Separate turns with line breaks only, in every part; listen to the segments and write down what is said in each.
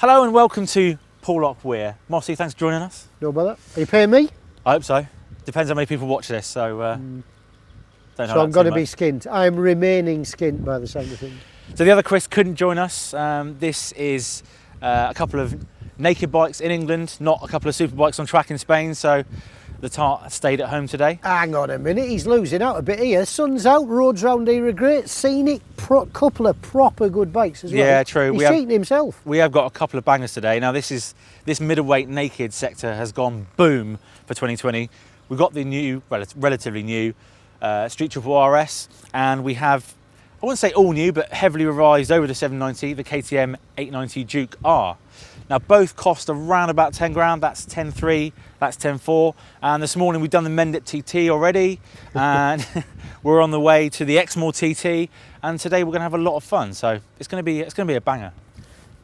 Hello and welcome to Porlock Weir. Mossy, thanks for joining us.
No bother. Are you paying me?
I hope so. Depends how many people watch this, so don't know.
So I'm going to be skint. I'm remaining skint by the sound of things.
So the other Chris couldn't join us. This is a couple of naked bikes in England, not a couple of super bikes on track in Spain. So the tart stayed at home today.
Hang on a minute, he's losing out a bit here. Sun's out, roads round here are great, scenic, couple of proper good bikes as well.
Yeah, true.
He's cheating himself.
We have got a couple of bangers today. Now this middleweight naked sector has gone boom for 2020. We've got the new, relatively new Street Triple RS, and we have, I wouldn't say all new, but heavily revised over the 790, the KTM 890 Duke R. Now both cost around about 10 grand, that's 10.3, that's 10.4. And this morning we've done the Mendip TT already, and we're on the way to the Exmoor TT, and today we're gonna have a lot of fun. So it's gonna be a banger.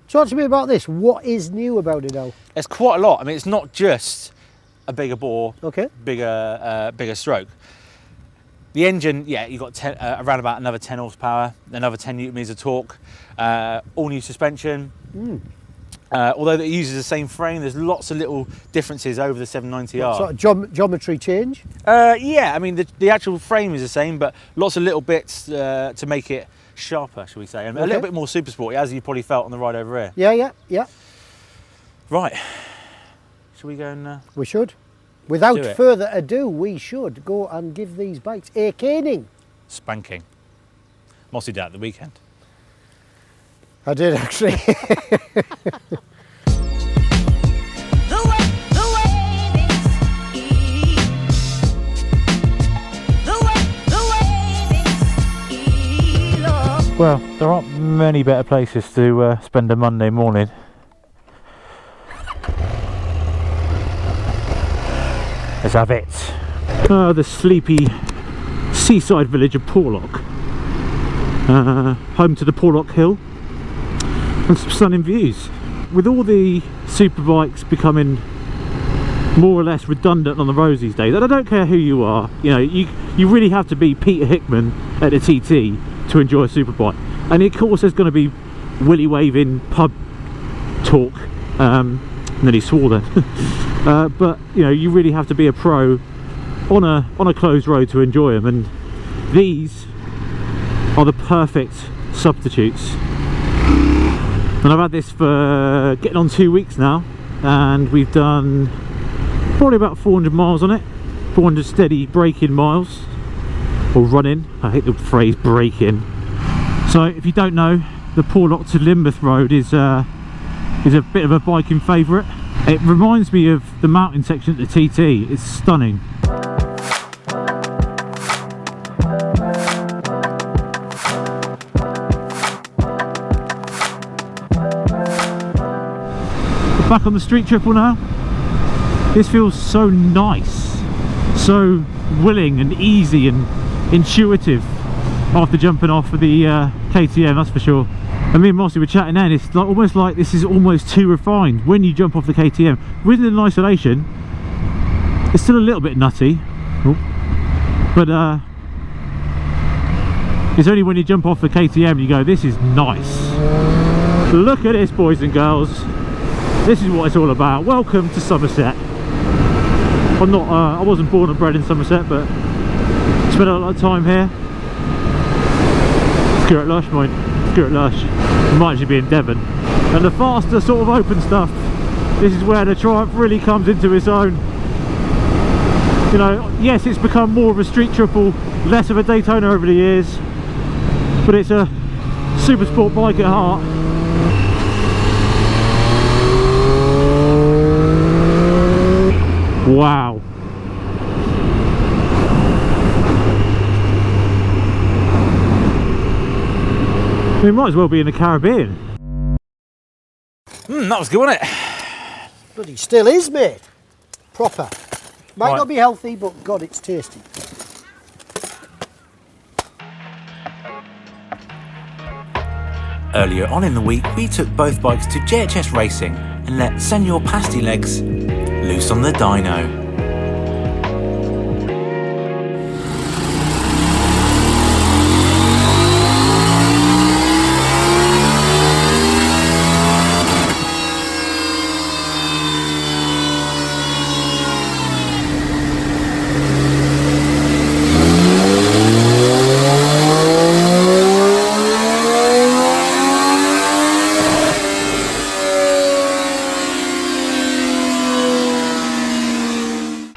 Talk to me about this. What is new about it now?
There's quite a lot. I mean, it's not just a bigger bore,
okay,
bigger stroke. The engine, yeah, you've got around about another 10 horsepower, another 10 newton meters of torque, all new suspension. Although it uses the same frame, there's lots of little differences over the 790R.
What sort of geometry change?
Yeah, I mean, the actual frame is the same, but lots of little bits to make it sharper, shall we say, and a little bit more super sporty, as you probably felt on the ride over here.
Yeah.
Right, shall we go and...
we should. Without further ado, we should go and give these bikes a caning.
Spanking. Mossy did at the weekend.
I did actually.
Well, there aren't many better places to spend a Monday morning. Let's have it. The sleepy seaside village of Porlock. Home to the Porlock Hill and some stunning views. With all the super bikes becoming more or less redundant on the roads these days, and I don't care who you are, you know, you really have to be Peter Hickman at the TT to enjoy a super bike. And of course there's going to be willy waving pub talk, and then he swore then. But you know, you really have to be a pro on a closed road to enjoy them, and these are the perfect substitutes. And I've had this for getting on 2 weeks now, and we've done probably about 400 miles on it, 400 steady braking miles, or running. I hate the phrase braking. So if you don't know, the Porlock to Lynmouth road is a bit of a biking favourite. It reminds me of the mountain section at the TT. It's stunning. We're back on the Street Triple now. This feels so nice, so willing and easy and intuitive after jumping off of the KTM, that's for sure. And me and Mossy were chatting then, it's like, almost like this is almost too refined when you jump off the KTM. With it in isolation, it's still a little bit nutty, but it's only when you jump off the KTM you go, this is nice. Look at this, boys and girls. This is what it's all about. Welcome to Somerset. I wasn't born and bred in Somerset, but spent a lot of time here. Skirmish Lush, mate. Skirmish Lush. Might actually be in Devon. And the faster sort of open stuff, this is where the Triumph really comes into its own. You know, yes, it's become more of a street triple, less of a Daytona over the years, but it's a super sport bike at heart. Wow. We might as well be in the Caribbean. That was good, wasn't it?
Bloody still is, mate. Proper. Might not be healthy, but God, it's tasty.
Earlier on in the week, we took both bikes to JHS Racing and let Senor Pasty Legs loose on the dyno.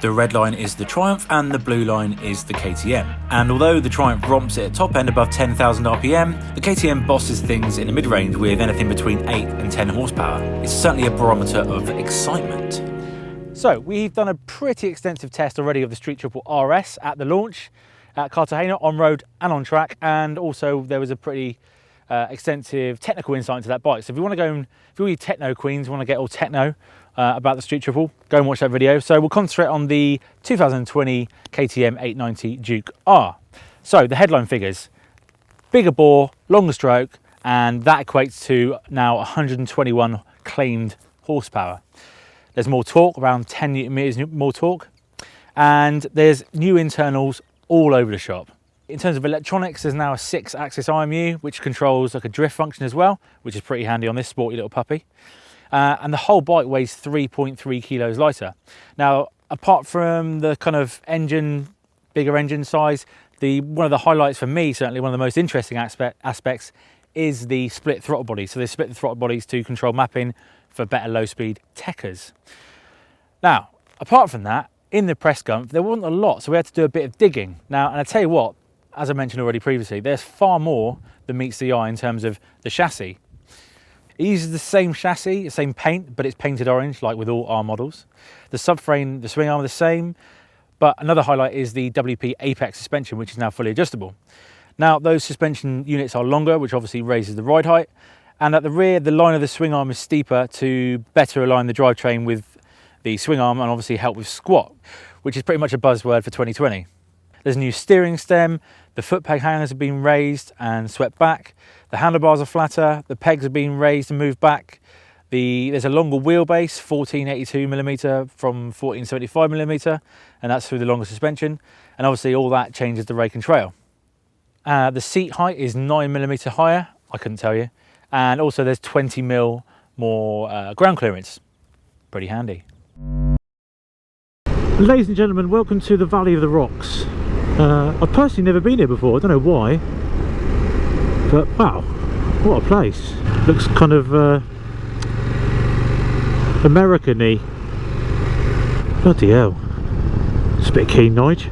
The red line is the Triumph and the blue line is the KTM. And although the Triumph romps it at top end above 10,000 RPM, the KTM bosses things in the mid-range with anything between 8 and 10 horsepower. It's certainly a barometer of excitement.
So we've done a pretty extensive test already of the Street Triple RS at the launch at Cartagena, on road and on track, and also there was a pretty extensive technical insight into that bike. So if you want to go and, if you're all you techno queens, want to get all techno about the Street Triple, go and watch that video. So we'll concentrate on the 2020 KTM 890 Duke R. So the headline figures: bigger bore, longer stroke, and that equates to now 121 claimed horsepower. There's more torque, around 10 Newton meters more torque, and there's new internals all over the shop. In terms of electronics, there's now a 6-axis IMU, which controls like a drift function as well, which is pretty handy on this sporty little puppy. And the whole bike weighs 3.3 kilos lighter. Now, apart from the kind of engine, bigger engine size, one of the highlights for me, certainly one of the most interesting aspects, is the split throttle body. So they split the throttle bodies to control mapping for better low-speed techers. Now, apart from that, in the press gump, there wasn't a lot, so we had to do a bit of digging. Now, and I tell you what, as I mentioned already previously, there's far more than meets the eye in terms of the chassis. It uses the same chassis, the same paint, but it's painted orange, like with all R models. The subframe, the swing arm are the same, but another highlight is the WP Apex suspension, which is now fully adjustable. Now, those suspension units are longer, which obviously raises the ride height, and at the rear, the line of the swing arm is steeper to better align the drivetrain with the swing arm and obviously help with squat, which is pretty much a buzzword for 2020. There's a new steering stem, the foot peg hangers have been raised and swept back, the handlebars are flatter, the pegs have been raised and moved back, there's a longer wheelbase, 1482mm from 1475mm, and that's through the longer suspension, and obviously all that changes the rake and trail. The seat height is 9mm higher, I couldn't tell you, and also there's 20mm more ground clearance. Pretty handy. Ladies and gentlemen, welcome to the Valley of the Rocks. I've personally never been here before, I don't know why, but wow, what a place. Looks kind of American-y. Bloody hell, it's a bit keen, Nige.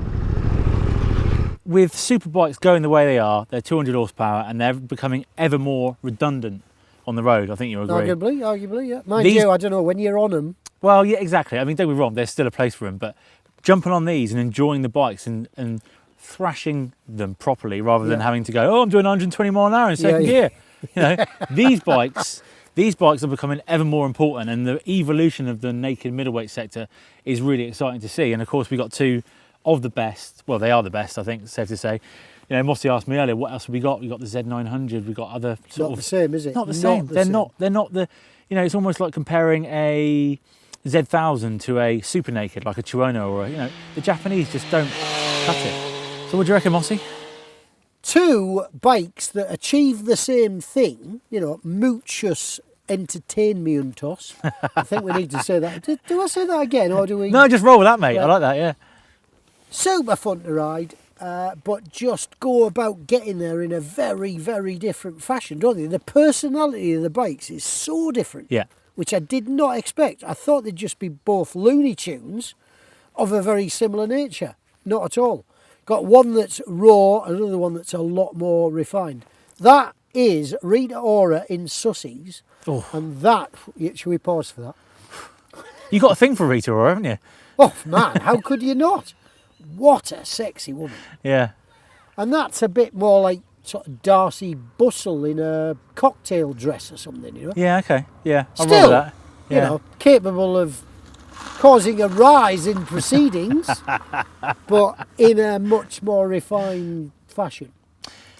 With superbikes going the way they are, they're 200 horsepower and they're becoming ever more redundant on the road. I think you agree.
Arguably, yeah. Mind you, I don't know, when you're on them.
Well, yeah, exactly. I mean, don't get me wrong, there's still a place for them, but jumping on these and enjoying the bikes and thrashing them properly rather than having to go, oh, I'm doing 120 mile an hour in second gear. You know, these bikes are becoming ever more important, and the evolution of the naked middleweight sector is really exciting to see. And of course, we got two of the best. Well, they are the best, I think, it's safe to say. You know, Mossy asked me earlier, what else have we got? We got the Z900. We got other sort of.
Not the same, is it?
Not the same. They're not the. You know, it's almost like comparing a Z1000 to a super naked, like a Chirono or a, you know, the Japanese just don't cut it. So what do you reckon, Mossy?
Two bikes that achieve the same thing, you know, muchos entertainmentos. I think we need to say that. Do I say that again, or do we?
No, just roll with that, mate. I like that, yeah.
Super fun to ride, but just go about getting there in a very, very different fashion, don't they? The personality of the bikes is so different.
Yeah.
Which I did not expect. I thought they'd just be both Looney Tunes of a very similar nature. Not at all. Got one that's raw, another one that's a lot more refined. That is Rita Ora in Sussies.
Oh.
And that, should we pause for that?
You got a thing for Rita Ora, haven't you?
Oh man, how could you not? What a sexy woman.
Yeah.
And that's a bit more like sort of Darcy Bustle in a cocktail dress or something, you know?
Yeah, okay. Yeah, I'll
Still,
roll with that. Yeah.
You know, capable of causing a rise in proceedings, but in a much more refined fashion.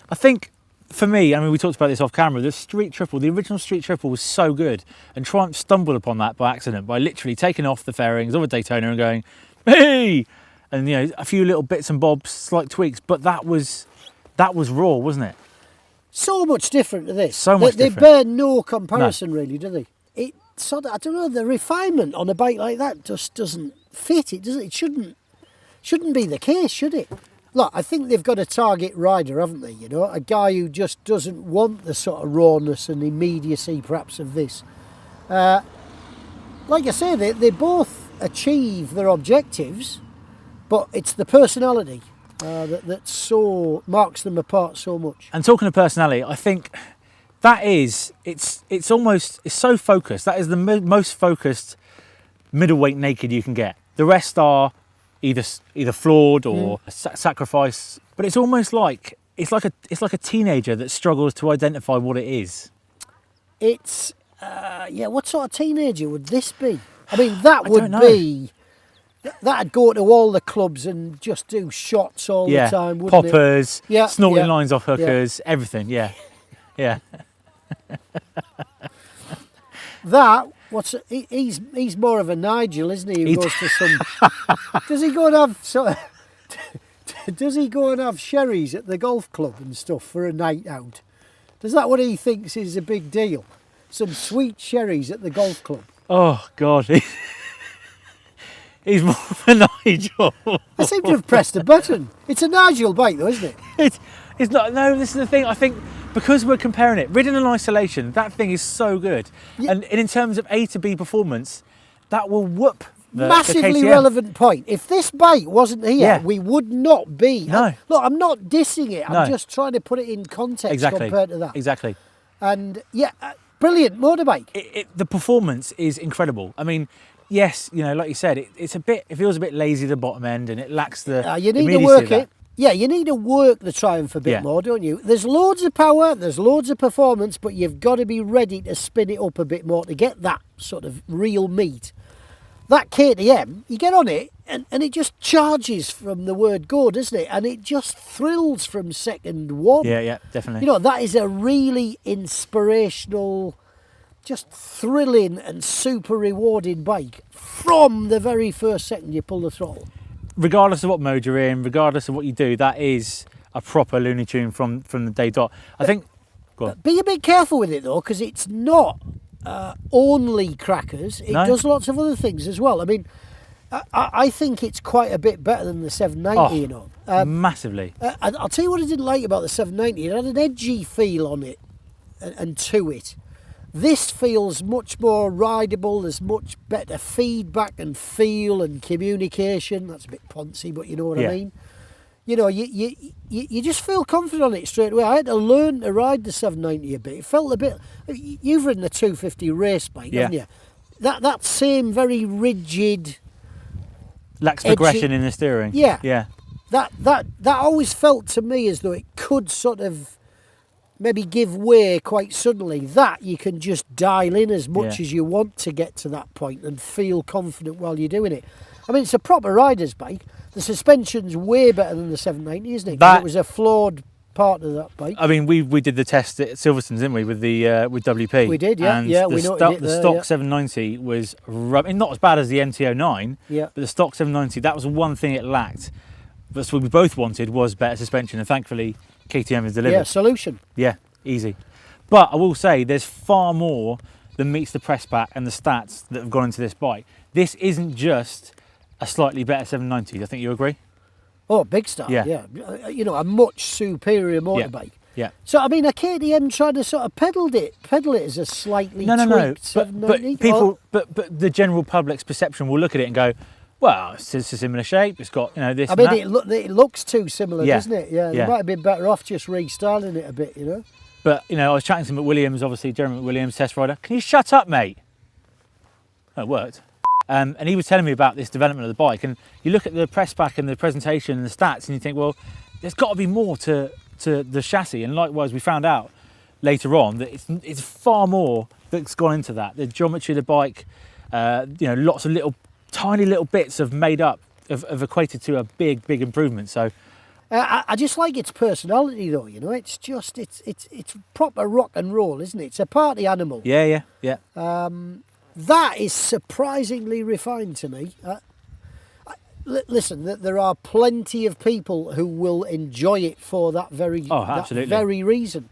I think, for me, I mean, we talked about this off camera, the Street Triple, the original Street Triple was so good, and Triumph stumbled upon that by accident, by literally taking off the fairings of a Daytona and going, hey! And, you know, a few little bits and bobs, slight tweaks, but that was raw, wasn't it?
So much different to this.
So much
they
different.
bear no comparison, really, do they? It sort of, I don't know, the refinement on a bike like that just doesn't fit. It doesn't. It shouldn't be the case, should it? Look, I think they've got a target rider, haven't they? You know, a guy who just doesn't want the sort of rawness and immediacy, perhaps, of this. Like I say, they both achieve their objectives, but it's the personality that so marks them apart so much.
And talking of personality, I think that is, it's so focused. That is the most focused middleweight naked you can get. The rest are either flawed or sacrifice. But it's almost like it's like a teenager that struggles to identify what it is.
It's what sort of teenager would this be? I mean, that would be. That'd go to all the clubs and just do shots all the time, wouldn't
Poppers,
it?
snorting lines off hookers, everything. Yeah.
He's more of a Nigel, isn't he? Who goes to some. Does he go and have does he go and have sherries at the golf club and stuff for a night out? Is that what he thinks is a big deal? Some sweet sherries at the golf club.
Oh God, he's more of a Nigel.
I seem to have pressed a button. It's a Nigel bike, though, isn't it?
It's not. No, this is the thing. I think because we're comparing it, ridden in isolation, that thing is so good. Yeah. And in terms of A to B performance, that will whoop the
massively
KTM.
Relevant point. If this bike wasn't here, we would not be.
No.
Look, I'm not dissing it. I'm just trying to put it in context compared to that.
Exactly.
And brilliant motorbike.
The performance is incredible. I mean, yes, like you said, it feels a bit lazy at the bottom end, and it lacks the.
You need to work it. Yeah, you need to work the Triumph a bit more, don't you? There's loads of power, there's loads of performance, but you've got to be ready to spin it up a bit more to get that sort of real meat. That KTM, you get on it, and it just charges from the word go, doesn't it? And it just thrills from second one.
Yeah, definitely.
That is a really inspirational, just thrilling and super rewarding bike from the very first second you pull the throttle.
Regardless of what mode you're in, regardless of what you do, that is a proper Looney Tune from the day dot. I think. Go on.
Be a bit careful with it though, because it's not only crackers. It does lots of other things as well. I mean, I think it's quite a bit better than the 790.
Massively.
I'll tell you what I didn't like about the 790. It had an edgy feel on it and to it. This feels much more rideable. There's much better feedback and feel and communication. That's a bit poncy, but you know what I mean. You just feel confident on it straight away. I had to learn to ride the 790 a bit. It felt a bit. You've ridden a 250 race bike, haven't you? That same very rigid.
Lacks progression in the steering.
Yeah. That always felt to me as though it could sort of maybe give way quite suddenly. That you can just dial in as much as you want to get to that point and feel confident while you're doing it. I mean, it's a proper rider's bike. The suspension's way better than the 790, isn't it? 'Cause it was a flawed part of that bike.
I mean, we did the test at Silverstone, didn't we, with the with WP?
We did, yeah.
And
we noted it
the
there,
stock 790 was not as bad as the NT09, but the stock 790, that was one thing it lacked. That's what we both wanted, was better suspension, and thankfully KTM has delivered.
Yeah, solution.
Yeah, easy. But I will say there's far more than meets the press pack and the stats that have gone into this bike. This isn't just a slightly better 790. I think you agree?
Oh, big stuff. Yeah. A much superior motorbike.
Yeah.
So I mean, a KTM tried to sort of pedal it as a slightly tweaked 790.
But the general public's perception will look at it and go, well, it's a similar shape. It's got this.
I mean, it looks too similar, doesn't it? Yeah.
Yeah.
They might have been better off just restyling it a bit,
But I was chatting to him at Williams, obviously Jeremy McWilliams, test rider. Can you shut up, mate? Oh, it worked. And he was telling me about this development of the bike, and you look at the press pack and the presentation and the stats, and you think, well, there's got to be more to the chassis. And likewise, we found out later on that it's far more that's gone into that. The geometry of the bike, lots of tiny little bits have made up, have equated to a big improvement. So.
I just like its personality, though. It's just it's proper rock and roll, isn't it? It's a party animal.
Yeah.
That is surprisingly refined to me. Listen, there are plenty of people who will enjoy it for that very reason.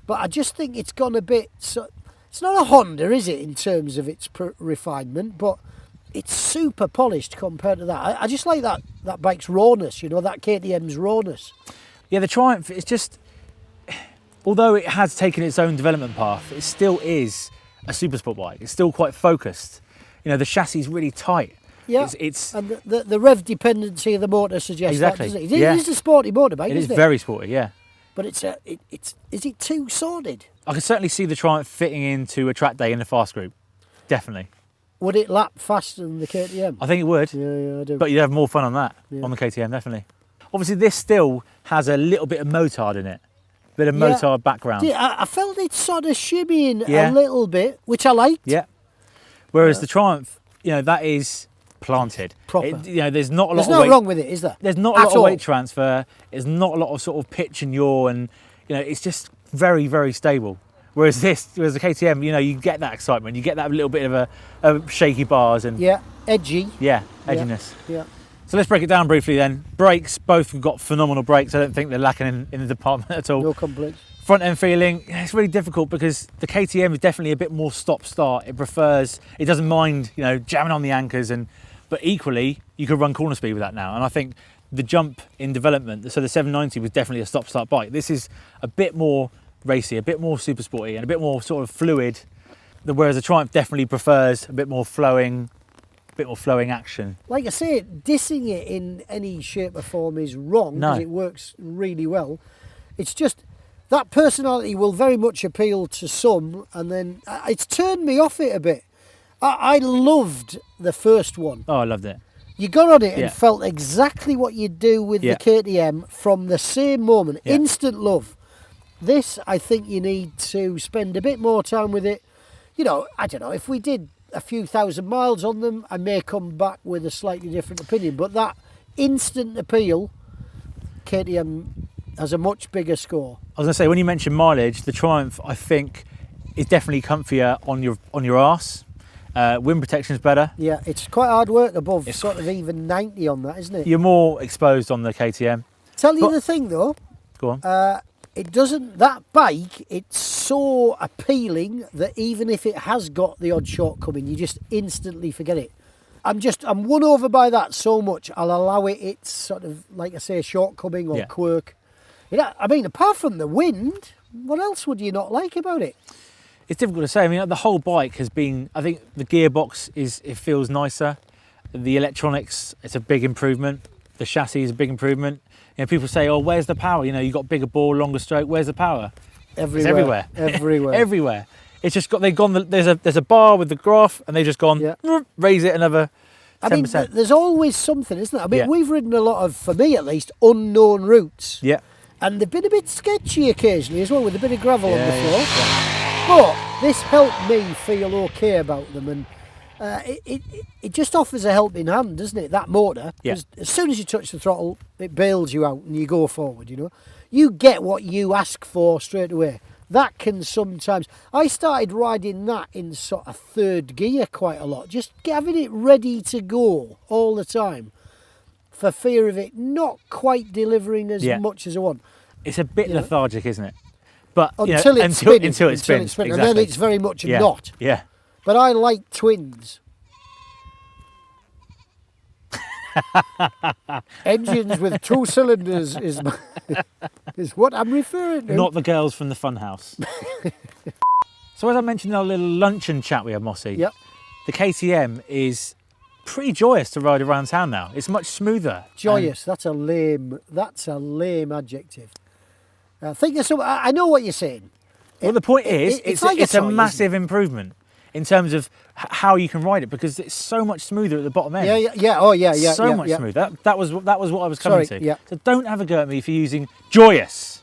But I just think it's gone a bit. So, it's not a Honda, is it, in terms of its refinement? But it's super polished compared to that. I just like that bike's rawness. That KTM's rawness. Yeah,
the Triumph. It's just, although it has taken its own development path, it still is a super sport bike. It's still quite focused. The chassis is really tight.
Yeah,
It's
and the rev dependency of the motor suggests
Exactly,
that, doesn't it?
yeah.
It is a sporty motorbike,
it is
isn't it?
very sporty, yeah.
But is it too sordid?
I can certainly see the Triumph fitting into a track day in the fast group. Definitely.
Would it lap faster than the KTM?
I think it would.
Yeah, I do.
But you'd have more fun on that,
Yeah.
on the KTM, definitely. Obviously, this still has a little bit of motard in it. Bit of
Yeah.
motard background.
Yeah, I felt it sort of shimmying
Yeah.
a little bit, which I liked.
Yeah. Whereas the Triumph, that is planted.
Proper.
There's not a lot
There's
of
no
weight.
wrong with it, is there?
There's not a
At
lot of
all.
weight transfer. There's not a lot of sort of pitch and yaw, and it's just very, very stable. Whereas the KTM, you get that excitement. You get that little bit of a shaky bars and
Yeah, edgy.
edginess.
Yeah.
So let's break it down briefly then. Brakes, both have got phenomenal brakes. I don't think they're lacking in the department at all.
No complaints.
Front end feeling, it's really difficult because the KTM is definitely a bit more stop start. It doesn't mind, jamming on the anchors, but equally you could run corner speed with that now. And I think the jump in development, so the 790 was definitely a stop start bike. This is a bit more racy, a bit more super sporty, and a bit more sort of fluid. Whereas the Triumph definitely prefers a bit more flowing action.
Like I say, dissing it in any shape or form is wrong because it works really well. It's just that personality will very much appeal to some, and then it's turned me off it a bit. I loved the first one.
Oh, I loved it.
You got on it
Yeah.
and felt exactly what you do with
Yeah.
the KTM from the same moment.
Yeah.
Instant love. This, I think you need to spend a bit more time with it. I don't know, if we did a few thousand miles on them, I may come back with a slightly different opinion. But that instant appeal, KTM has a much bigger score.
I was going to say, when you mentioned mileage, the Triumph, I think, is definitely comfier on your arse. Wind protection is better.
Yeah, it's quite hard work above sort of even 90 on that, isn't it?
You're more exposed on the KTM.
Tell you the thing though,
Go on.
that bike, it's so appealing that even if it has got the odd shortcoming, you just instantly forget it. I'm won over by that so much, I'll allow it its sort of, like I say, shortcoming or quirk. Apart from the wind, what else would you not like about it?
It's difficult to say. The whole bike has been, I think the gearbox it feels nicer. The electronics, it's a big improvement. The chassis is a big improvement. People say, oh, where's the power? You've got bigger bore, longer stroke. Where's the power?
Everywhere.
It's everywhere. Everywhere. It's just there's a bar with the graph, and they've just gone, raise it another 10%.
There's always something, isn't there?
Yeah.
We've ridden a lot of, for me at least, unknown routes.
Yeah.
And they've been a bit sketchy occasionally as well, with a bit of gravel on the floor.
Yeah.
But this helped me feel okay about them, and it just offers a helping hand, doesn't it? That motor, because as soon as you touch the throttle, it bails you out and you go forward. You get what you ask for straight away. That can sometimes. I started riding that in sort of third gear quite a lot, just having it ready to go all the time, for fear of it not quite delivering as much as I want.
It's a bit lethargic, isn't it? But
until it's spinning.
Exactly.
And then it's very much not.
Yeah.
But I like twins. Engines with 2 cylinders is what I'm referring to.
Not the girls from the funhouse. So as I mentioned in our little luncheon chat we had, Mossy, the KTM is pretty joyous to ride around town now. It's much smoother.
Joyous, that's a lame adjective. Think of something. I know what you're saying.
Well, the point is,
it's like
it's
a
a
toy,
massive improvement in terms of how you can ride it, because it's so much smoother at the bottom end.
Yeah.
So much smoother. That was what I was coming to.
Yeah.
So don't have a go at me for using joyous.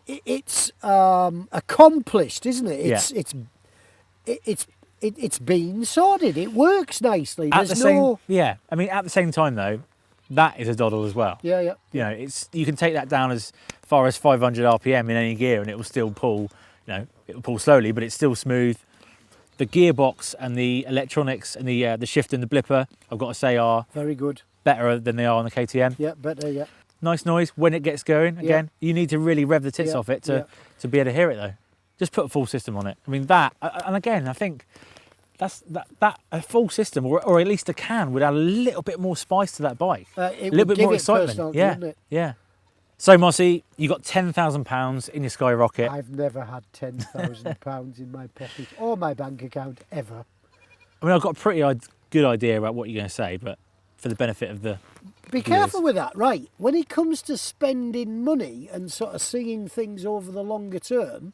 It's accomplished, isn't it? It's been sorted. It works nicely.
At the same time though, that is a doddle as well.
Yeah.
You can take that down as far as 500 RPM in any gear, and it will still pull. It will pull slowly, but it's still smooth. The gearbox and the electronics and the shift and the blipper, I've got to say, are
very good.
Better than they are on the KTM.
Yeah, better. Yeah.
Nice noise when it gets going. Again, you need to really rev the tits off it to be able to hear it though. Just put a full system on it. That, and again, I think that a full system, or at least a can, would add a little bit more spice to that bike.
A
little bit more excitement. Yeah. So Mossy, you got £10,000 in your Skyrocket.
I've never had £10,000 in my pocket or my bank account ever.
I've got a pretty good idea about what you're going to say, but for the benefit of the
Be careful with that, right? When it comes to spending money and sort of seeing things over the longer term,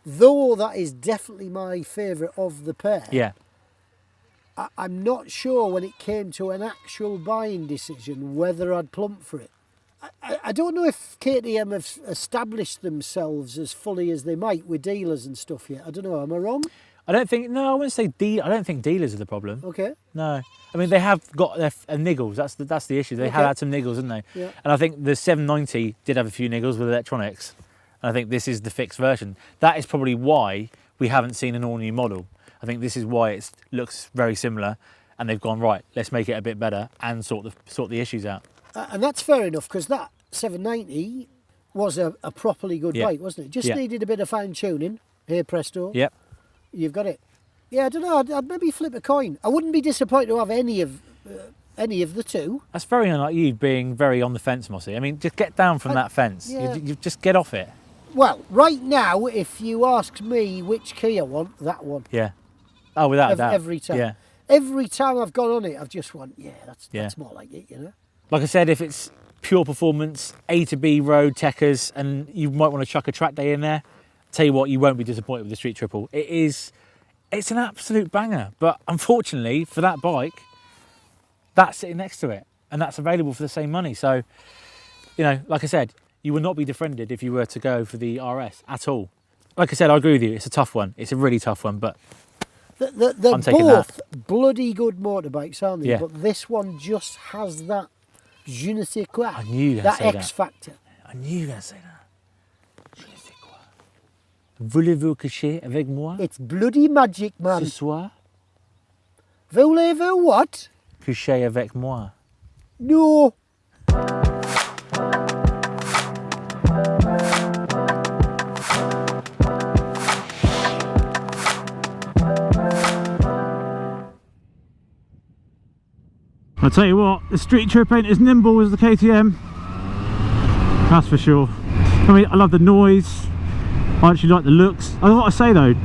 though that is definitely my favourite of the pair,
Yeah.
I'm not sure when it came to an actual buying decision whether I'd plump for it. I don't know if KTM have established themselves as fully as they might with dealers and stuff yet. I don't know, am I wrong?
I don't think, no, I wouldn't say I don't think dealers are the problem.
Okay.
No. I mean, they have got their niggles. That's the issue. They
Okay.
have had some niggles, didn't they?
Yeah.
And I think the 790 did have a few niggles with electronics. And I think this is the fixed version. That is probably why we haven't seen an all-new model. I think this is why it looks very similar, and they've gone, right, let's make it a bit better and sort the issues out.
And that's fair enough, because that 790 was a properly good bike, wasn't it? Just needed a bit of fine-tuning. Here, presto.
Yep.
You've got it. Yeah, I don't know. I'd maybe flip a coin. I wouldn't be disappointed to have any of the two.
That's very unlike you being very on the fence, Mossy. I mean, just get down from that fence.
Yeah.
You just get off it.
Well, right now, if you ask me which key I want, that one.
Yeah. Oh, without a doubt.
Every time.
Yeah.
Every time I've gone on it, I've just went, that's more like it, you know?
Like I said, if it's pure performance, A to B road, techers, and you might want to chuck a track day in there, tell you what, you won't be disappointed with the Street Triple. It's an absolute banger. But unfortunately, for that bike, that's sitting next to it, and that's available for the same money. So, you know, like I said, you will not be defriended if you were to go for the RS at all. Like I said, I agree with you. It's a tough one. It's a really tough one, but
They're
I'm taking
both bloody good motorbikes, aren't they?
Yeah.
But this one just has that je ne sais quoi.
I knew you were gonna
that
say
X
that.
factor.
I knew you were going to say that. Je ne sais quoi. Voulez-vous coucher avec moi
It's bloody magic,
ce
man.
soir?
Voulez-vous what?
Coucher avec moi.
No.
I'll tell you what, the Street Trip ain't as nimble as the KTM. That's for sure. I mean, I love the noise. I actually like the looks. I gotta say though,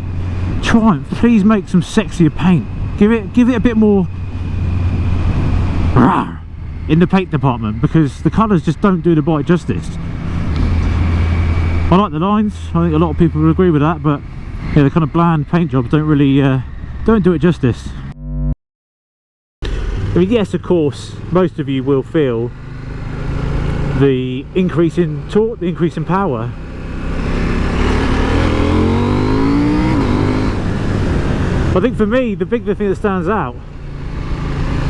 Triumph, please make some sexier paint. Give it a bit more in the paint department, because the colours just don't do the bike justice. I like the lines. I think a lot of people will agree with that, but yeah, the kind of bland paint jobs don't really don't do it justice. I mean, yes, of course, most of you will feel the increase in torque, the increase in power. I think for me, the big thing that stands out,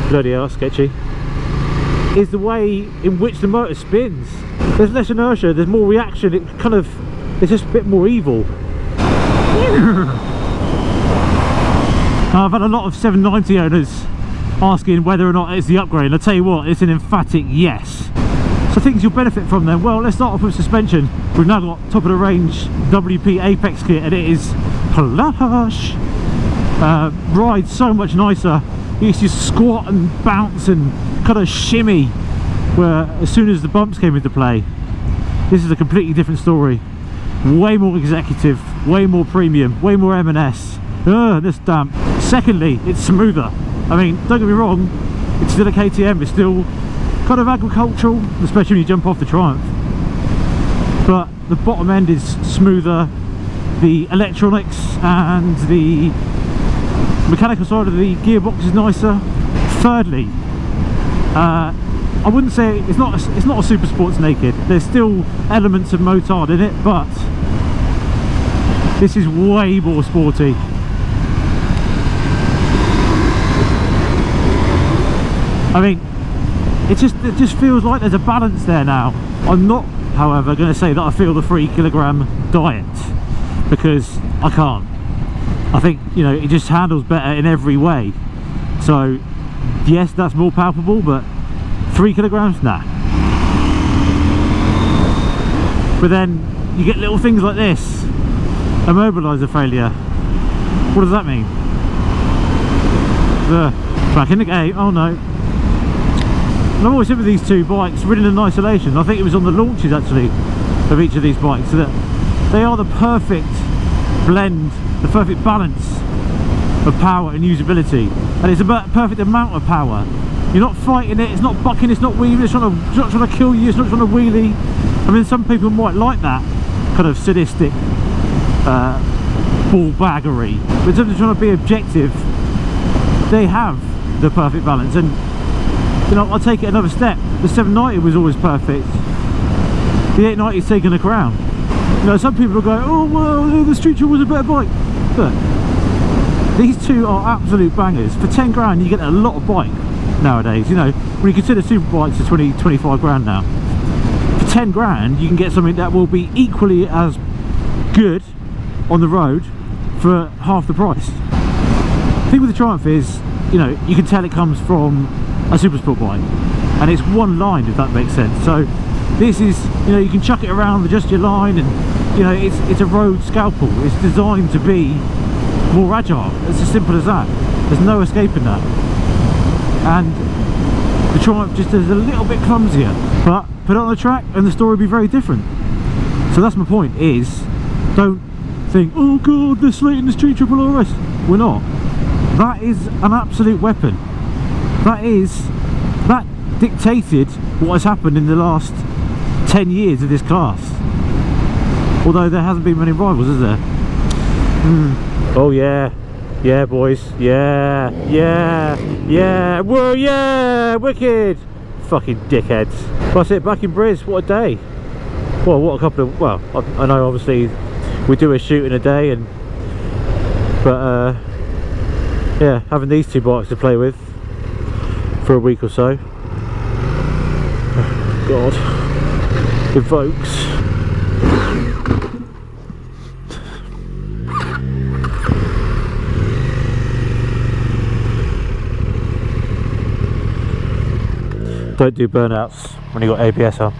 bloody hell, sketchy, is the way in which the motor spins. There's less inertia, there's more reaction, it's just a bit more evil. I've had a lot of 790 owners asking whether or not it's the upgrade, and I'll tell you what, it's an emphatic yes. So things you'll benefit from then, well, let's start off with suspension. We've now got top of the range WP Apex kit, and it is plush. Rides so much nicer. You used to squat and bounce and kind of shimmy, where as soon as the bumps came into play, this is a completely different story. Way more executive, way more premium, way more M&S. This damp. Secondly, it's smoother. I mean, don't get me wrong, it's still a KTM, it's still kind of agricultural, especially when you jump off the Triumph. But the bottom end is smoother, the electronics and the mechanical side of the gearbox is nicer. Thirdly, I wouldn't say it's not a super sports naked. There's still elements of motard in it, but this is way more sporty. I mean, it just feels like there's a balance there now. I'm not, however, going to say that I feel the 3 kilogram diet, because I can't. I think, you know, it just handles better in every way. So yes, that's more palpable, but 3 kilograms, nah. But then you get little things like this, immobiliser failure. What does that mean? Back in the game. Oh no. And I've always said with these two bikes, ridden in isolation, I think it was on the launches actually of each of these bikes, so that they are the perfect blend, the perfect balance of power and usability, and it's about perfect amount of power. You're not fighting it, it's not bucking, it's not weaving, it's not trying to kill you, it's not trying to wheelie. I mean, some people might like that kind of sadistic ball baggery, but in terms of trying to be objective, they have the perfect balance. And you know, I'll take it another step. The 790 was always perfect. The 890's taken the crown. You know, some people will go, oh well, the Street Triple was a better bike. But these two are absolute bangers. For 10 grand you get a lot of bike nowadays. You know, when you consider super bikes are 20-25 grand now, for 10 grand you can get something that will be equally as good on the road for half the price. The thing with the Triumph is, you know, you can tell it comes from a super sport bike, and it's one line, if that makes sense. So this is, you know, you can chuck it around with just your line, and you know, it's a road scalpel. It's designed to be more agile. It's as simple as that. There's no escaping that. And the Triumph just is a little bit clumsier, but put it on the track and the story will be very different. So that's my point, is don't think, oh god, they're slating the Street Triple RS. We're not. That is an absolute weapon. That dictated what has happened in the last 10 years of this class. Although there hasn't been many rivals, is there? Oh yeah, yeah boys, yeah, whoa, yeah, wicked, fucking dickheads. That's it, back in Briz. What a day. Well, what a couple of, well, I know obviously we do a shoot in a day, but yeah, having these two bikes to play with for a week or so, God, evokes. Don't do burnouts when you've got ABS on.